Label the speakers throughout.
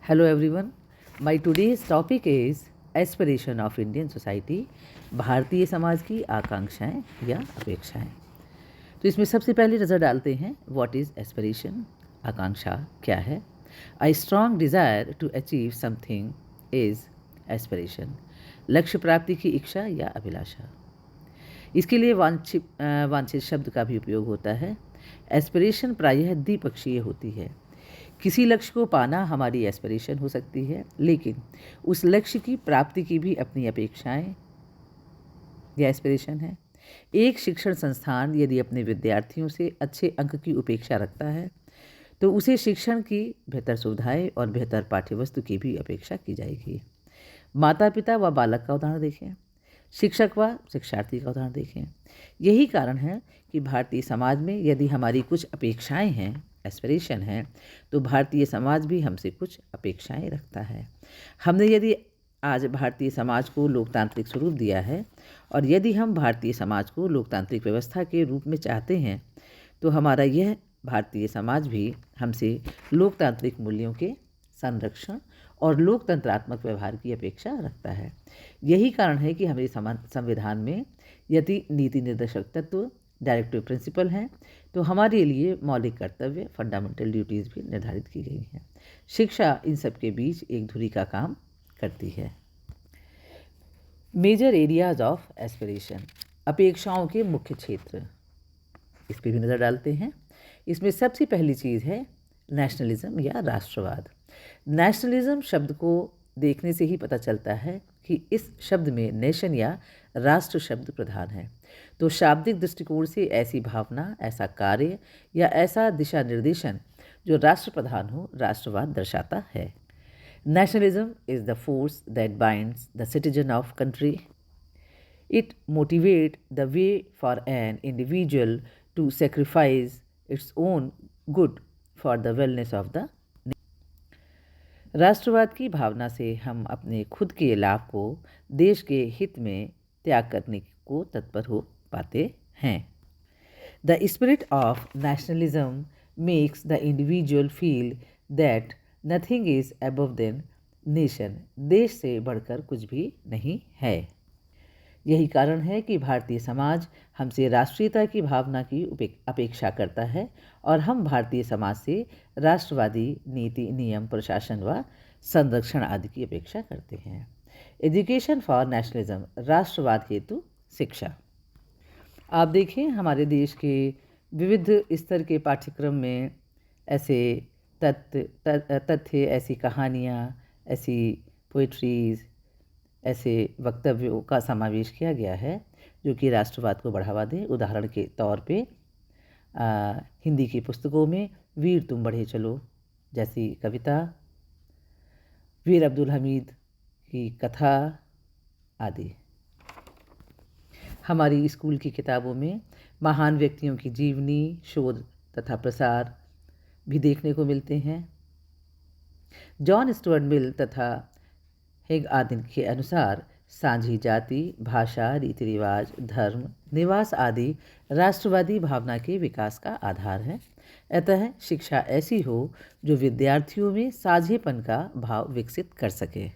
Speaker 1: Hello everyone. My today's topic is aspiration of Indian society, Bharatiya Samaj की आकांक्षाएं या अपेक्षाएं। तो इसमें सबसे पहले नज़र डालते हैं व्हाट इज़ एस्पिरेशन। आकांक्षा क्या है? A strong desire to achieve something is aspiration. लक्ष्य प्राप्ति की इच्छा या अभिलाषा। इसके लिए वांछित शब्द का भी उपयोग होता है। एस्पिरेशन प्रायः द्विपक्षीय होती है। किसी लक्ष्य को पाना हमारी एस्पिरेशन हो सकती है, लेकिन उस लक्ष्य की प्राप्ति की भी अपनी अपेक्षाएं या एस्पिरेशन है। एक शिक्षण संस्थान यदि अपने विद्यार्थियों से अच्छे अंक की उपेक्षा रखता है तो उसे शिक्षण की बेहतर सुविधाएं और बेहतर पाठ्यवस्तु की भी अपेक्षा की जाएगी। माता पिता व बालक का उदाहरण देखें, शिक्षक व शिक्षार्थी का उदाहरण देखें। यही कारण है कि भारतीय समाज में यदि हमारी कुछ अपेक्षाएं हैं, एस्पिरेशन है, तो भारतीय समाज भी हमसे कुछ अपेक्षाएं रखता है। हमने यदि आज भारतीय समाज को लोकतांत्रिक स्वरूप दिया है और यदि हम भारतीय समाज को लोकतांत्रिक व्यवस्था के रूप में चाहते हैं तो हमारा यह भारतीय समाज भी हमसे लोकतांत्रिक मूल्यों के संरक्षण और लोकतंत्रात्मक व्यवहार की अपेक्षा रखता है। यही कारण है कि हमारे संविधान में यदि नीति निर्देशक तत्व डायरेक्टिव प्रिंसिपल हैं तो हमारे लिए मौलिक कर्तव्य फंडामेंटल ड्यूटीज़ भी निर्धारित की गई हैं। शिक्षा इन सब के बीच एक धुरी का काम करती है। मेजर एरियाज ऑफ एस्पिरेशन, अपेक्षाओं के मुख्य क्षेत्र, इस पर भी नज़र डालते हैं। इसमें सबसे पहली चीज़ है नेशनलिज्म या राष्ट्रवाद। नेशनलिज्म शब्द को देखने से ही पता चलता है कि इस शब्द में नेशन या राष्ट्र शब्द प्रधान है। तो शाब्दिक दृष्टिकोण से ऐसी भावना, ऐसा कार्य या ऐसा दिशा निर्देशन जो राष्ट्र प्रधान हो, राष्ट्रवाद दर्शाता है। Nationalism is the force that binds the citizen of country. It motivates the way for an individual to sacrifice its own good for the wellness of the nation. राष्ट्रवाद की भावना से हम अपने खुद के लाभ को देश के हित में त्याग करने को तत्पर हो पाते हैं। The spirit of nationalism makes the individual feel that nothing is above then nation, देश से बढ़कर कुछ भी नहीं है। यही कारण है कि भारतीय समाज हमसे राष्ट्रीयता की भावना की अपेक्षा करता है और हम भारतीय समाज से राष्ट्रवादी नीति, नियम, प्रशासन व संरक्षण आदि की अपेक्षा करते हैं। एजुकेशन फॉर नेशनलिज्म, राष्ट्रवाद हेतु शिक्षा। आप देखें हमारे देश के विविध स्तर के पाठ्यक्रम में ऐसे तथ्य, ऐसी कहानियाँ, ऐसी पोइट्रीज़, ऐसे वक्तव्यों का समावेश किया गया है जो कि राष्ट्रवाद को बढ़ावा दें। उदाहरण के तौर पे हिंदी की पुस्तकों में वीर तुम बढ़े चलो जैसी कविता, वीर अब्दुल हमीद की कथा आदि। हमारी स्कूल की किताबों में महान व्यक्तियों की जीवनी, शोध तथा प्रसार भी देखने को मिलते हैं। जॉन स्टुअर्ट मिल तथा हेग आदि के अनुसार सांझी जाति, भाषा, रीति रिवाज, धर्म, निवास आदि राष्ट्रवादी भावना के विकास का आधार है। अतः शिक्षा ऐसी हो जो विद्यार्थियों में साझेपन का भाव विकसित कर सके।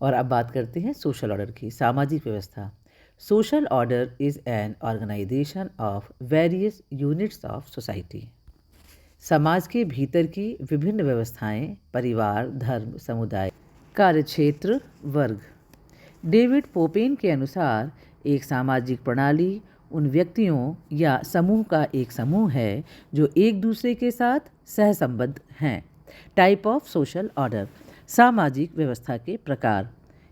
Speaker 1: और अब बात करते हैं सोशल ऑर्डर की, सामाजिक व्यवस्था। Social order is an organization of various units of society. समाज के भीतर की विभिन्न व्यवस्थाएं, परिवार, धर्म, समुदाय, कार्यक्षेत्र, वर्ग। डेविड पोपेन के अनुसार एक सामाजिक प्रणाली उन व्यक्तियों या समूह का एक समूह है जो एक दूसरे के साथ सहसंबद्ध हैं। टाइप ऑफ सोशल ऑर्डर, सामाजिक व्यवस्था के प्रकार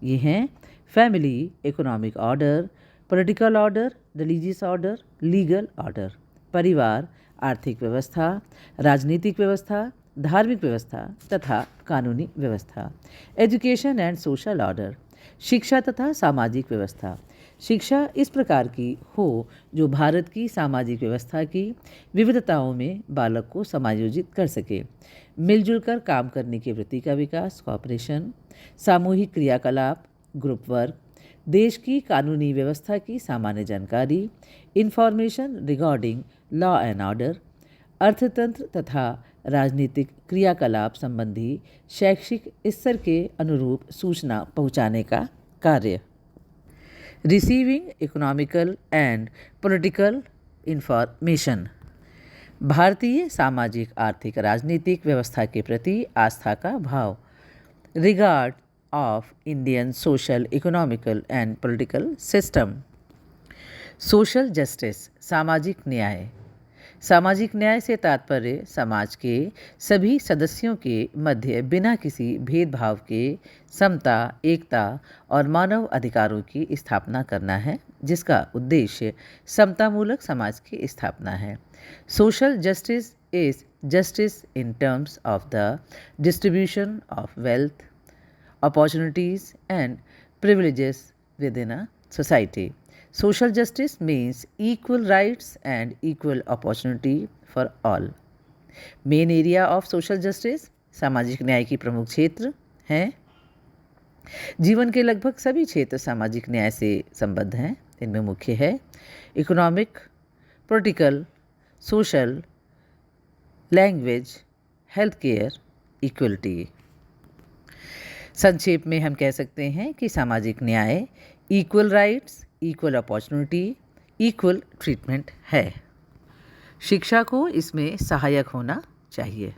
Speaker 1: ये हैं: family, economic order, political order, religious order, legal order. परिवार, आर्थिक व्यवस्था, राजनीतिक व्यवस्था, धार्मिक व्यवस्था तथा कानूनी व्यवस्था। एजुकेशन एंड सोशल ऑर्डर, शिक्षा तथा सामाजिक व्यवस्था। शिक्षा इस प्रकार की हो जो भारत की सामाजिक व्यवस्था की विविधताओं में बालक को समायोजित कर सके। मिलजुल कर काम करने की वृत्ति का विकास, कॉपरेशन, सामूहिक क्रियाकलाप, ग्रुप वर्क, देश की कानूनी व्यवस्था की सामान्य जानकारी, information regarding law and order, अर्थतंत्र तथा राजनीतिक क्रियाकलाप संबंधी शैक्षिक स्तर के अनुरूप सूचना पहुंचाने का कार्य। Receiving economical and political information, भारतीय सामाजिक आर्थिक राजनीतिक व्यवस्था के प्रति आस्था का भाव। Regard of Indian social economical and political system. Social justice, सामाजिक न्याय। सामाजिक न्याय से तात्पर्य समाज के सभी सदस्यों के मध्य बिना किसी भेदभाव के समता, एकता और मानव अधिकारों की स्थापना करना है, जिसका उद्देश्य समतामूलक समाज की स्थापना है। Social justice is justice in terms of the distribution of wealth, opportunities and privileges within a society. Social justice means equal rights and equal opportunity for all. Main area of social justice, सामाजिक न्याय की प्रमुख क्षेत्र हैं। जीवन के लगभग सभी क्षेत्र सामाजिक न्याय से संबद्ध हैं। इनमें मुख्य है economic, political, social, language, health care, equality. संक्षेप में हम कह सकते हैं कि सामाजिक न्याय equal rights, equal opportunity, equal treatment है। शिक्षा को इसमें सहायक होना चाहिए।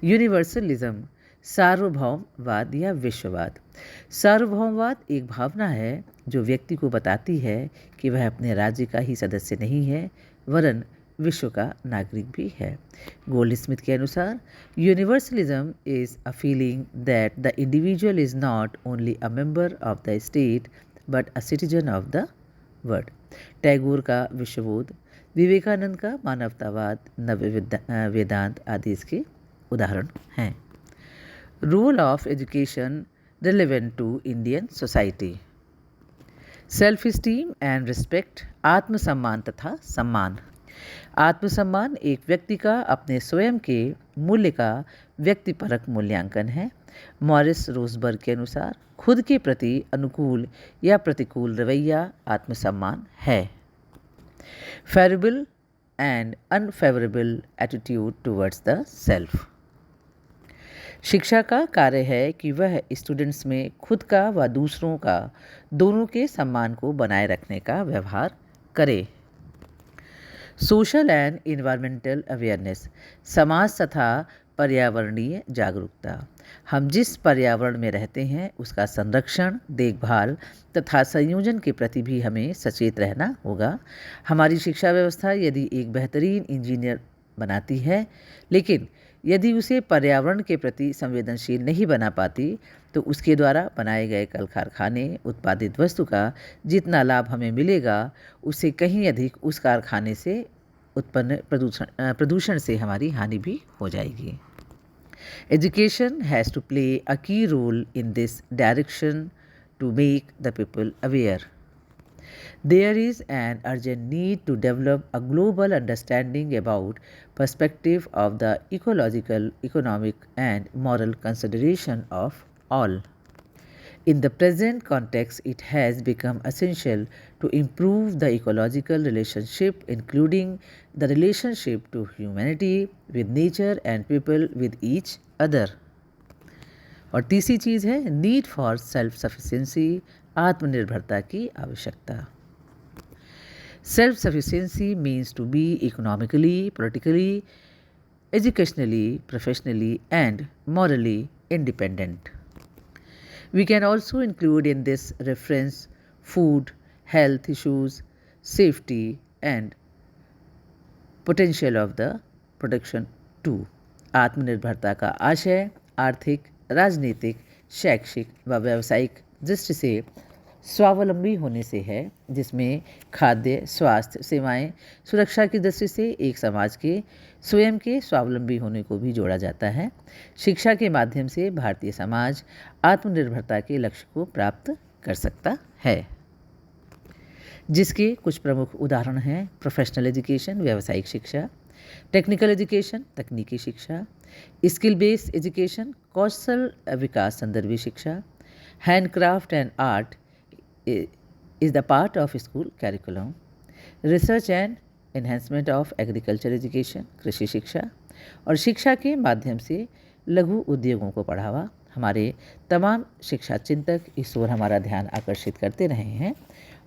Speaker 1: यूनिवर्सलिज्म, सार्वभौमवाद या विश्ववाद। सार्वभौमवाद एक भावना है जो व्यक्ति को बताती है कि वह अपने राज्य का ही सदस्य नहीं है, वरन विश्व का नागरिक भी है। गोल्डस्मिथ के अनुसार universalism is a feeling that the individual is not only a member of the state but a citizen of the world. Tagore का विश्वबोध, विवेकानंद का मानवतावाद, नव वेदांत आदि इसके उदाहरण हैं। Role of education relevant to Indian society. Self esteem and respect, आत्मसम्मान तथा सम्मान। आत्मसम्मान एक व्यक्ति का अपने स्वयं के मूल्य का व्यक्तिपरक मूल्यांकन है। मॉरिस रोजबर्ग के अनुसार खुद के प्रति अनुकूल या प्रतिकूल रवैया आत्मसम्मान है। Favourable and unfavourable attitude towards the self. शिक्षा का कार्य है कि वह स्टूडेंट्स में खुद का व दूसरों का दोनों के सम्मान को बनाए रखने का व्यवहार करे। सोशल एंड इन्वायरमेंटल अवेयरनेस, समाज तथा पर्यावरणीय जागरूकता। हम जिस पर्यावरण में रहते हैं उसका संरक्षण, देखभाल तथा संयोजन के प्रति भी हमें सचेत रहना होगा। हमारी शिक्षा व्यवस्था यदि एक बेहतरीन इंजीनियर बनाती है, लेकिन यदि उसे पर्यावरण के प्रति संवेदनशील नहीं बना पाती, तो उसके द्वारा बनाए गए कल कारखाने उत्पादित वस्तु का जितना लाभ हमें मिलेगा, उससे कहीं अधिक उस कारखाने से उत्पन्न प्रदूषण से हमारी हानि भी हो जाएगी। Education has to play a key role in this direction to make the people aware. There is an urgent need to develop a global understanding about perspective of the ecological, economic and moral consideration of all. In the present context, it has become essential to improve the ecological relationship, including the relationship to humanity with nature and people with each other. और तीसरी चीज़ है need for self sufficiency, आत्मनिर्भरता की आवश्यकता। Self sufficiency means to be economically, politically, educationally, professionally and morally independent. We can also include in this reference food, health issues, safety and potential of the production too. आत्मनिर्भरता का आशय आर्थिक, राजनीतिक, शैक्षिक व व्यावसायिक दृष्टि से स्वावलंबी होने से है, जिसमें खाद्य, स्वास्थ्य सेवाएं, सुरक्षा की दृष्टि से एक समाज के स्वयं के स्वावलंबी होने को भी जोड़ा जाता है। शिक्षा के माध्यम से भारतीय समाज आत्मनिर्भरता के लक्ष्य को प्राप्त कर सकता है, जिसके कुछ प्रमुख उदाहरण हैं प्रोफेशनल एजुकेशन, व्यावसायिक शिक्षा, टेक्निकल एजुकेशन, तकनीकी शिक्षा, स्किल बेस्ड एजुकेशन, कौशल विकास संदर्भी शिक्षा, handcraft and art is the part of school curriculum, research and enhancement of agriculture education, कृषि शिक्षा, और शिक्षा के माध्यम से लघु उद्योगों को बढ़ावा। हमारे तमाम शिक्षा चिंतक इस ओर हमारा ध्यान आकर्षित करते रहे हैं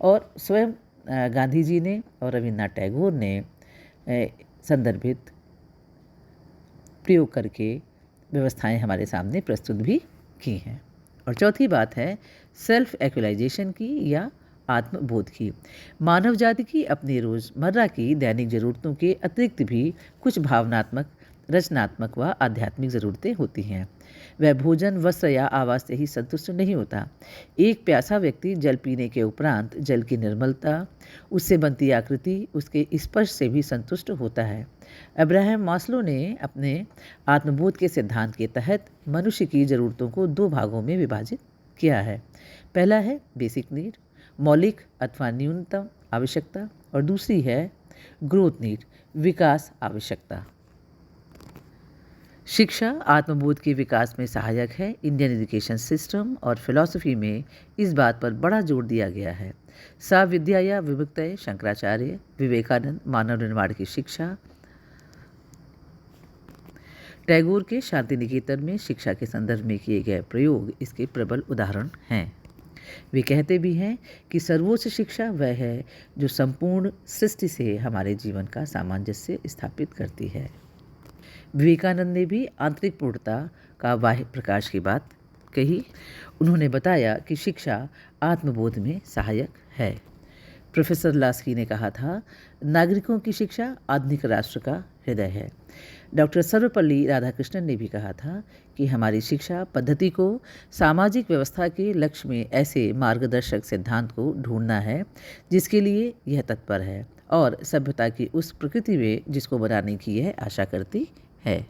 Speaker 1: और स्वयं गांधी जी ने और रविन्द्रनाथ टैगोर ने संदर्भित प्रयोग करके व्यवस्थाएं हमारे सामने प्रस्तुत भी की हैं। और चौथी बात है सेल्फ एक्चुअलाइजेशन की या आत्मबोध की। मानव जाति की अपनी रोज़मर्रा की दैनिक ज़रूरतों के अतिरिक्त भी कुछ भावनात्मक, रचनात्मक व आध्यात्मिक ज़रूरतें होती हैं। वह भोजन, वस्त्र या आवास से ही संतुष्ट नहीं होता। एक प्यासा व्यक्ति जल पीने के उपरांत जल की निर्मलता, उससे बनती आकृति, उसके स्पर्श से भी संतुष्ट होता है। अब्राहम मास्लो ने अपने आत्मबोध के सिद्धांत के तहत मनुष्य की ज़रूरतों को 2 भागों में विभाजित किया है। पहला है बेसिक नीड, मौलिक अथवा न्यूनतम आवश्यकता, और दूसरी है ग्रोथ नीड, विकास आवश्यकता। शिक्षा आत्मबोध के विकास में सहायक है। इंडियन एजुकेशन सिस्टम और फिलॉसफी में इस बात पर बड़ा जोर दिया गया है। सा विद्या या विमुक्तये, शंकराचार्य, विवेकानंद, मानव निर्माण की शिक्षा, टैगोर के शांति निकेतन में शिक्षा के संदर्भ में किए गए प्रयोग इसके प्रबल उदाहरण हैं। वे कहते भी हैं कि सर्वोच्च शिक्षा वह है जो संपूर्ण सृष्टि से हमारे जीवन का सामंजस्य स्थापित करती है। विवेकानंद ने भी आंतरिक पूर्णता का बाह्य प्रकाश की बात कही। उन्होंने बताया कि शिक्षा आत्मबोध में सहायक है। प्रोफेसर लास्की ने कहा था, नागरिकों की शिक्षा आधुनिक राष्ट्र का हृदय है। डॉक्टर सर्वपल्ली राधाकृष्णन ने भी कहा था कि हमारी शिक्षा पद्धति को सामाजिक व्यवस्था के लक्ष्य में ऐसे मार्गदर्शक सिद्धांत को ढूंढना है जिसके लिए यह तत्पर है और सभ्यता की उस प्रकृति में जिसको बनाने की यह आशा करती है।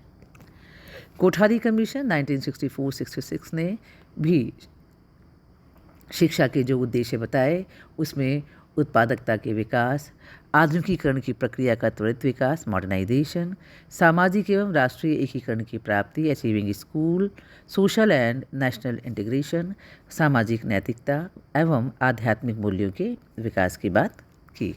Speaker 1: कोठारी कमीशन 1964-66 ने भी शिक्षा के जो उद्देश्य बताए उसमें उत्पादकता के विकास, आधुनिकीकरण की प्रक्रिया का त्वरित विकास, मॉडर्नाइजेशन, सामाजिक एवं राष्ट्रीय एकीकरण की प्राप्ति, achieving school, social and national integration, सामाजिक नैतिकता एवं आध्यात्मिक मूल्यों के विकास की बात की।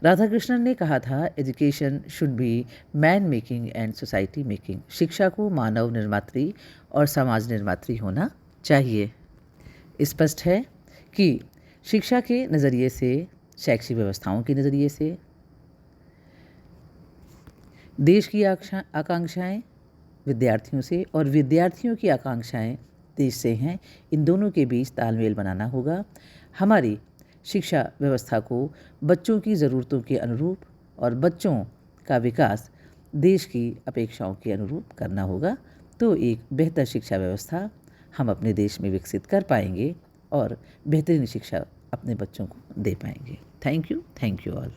Speaker 1: राधाकृष्णन ने कहा था, education should be man making and society making. शिक्षा को मानव निर्मात्री और समाज निर्मात्री होना चाहिए। स्पष्ट है कि शिक्षा के नज़रिए से, शैक्षिक व्यवस्थाओं के नज़रिए से देश की आकांक्षाएं विद्यार्थियों से और विद्यार्थियों की आकांक्षाएं देश से हैं। इन दोनों के बीच तालमेल बनाना होगा। हमारी शिक्षा व्यवस्था को बच्चों की ज़रूरतों के अनुरूप और बच्चों का विकास देश की अपेक्षाओं के अनुरूप करना होगा, तो एक बेहतर शिक्षा व्यवस्था हम अपने देश में विकसित कर पाएंगे और बेहतरीन शिक्षा अपने बच्चों को दे पाएंगे। Thank you all.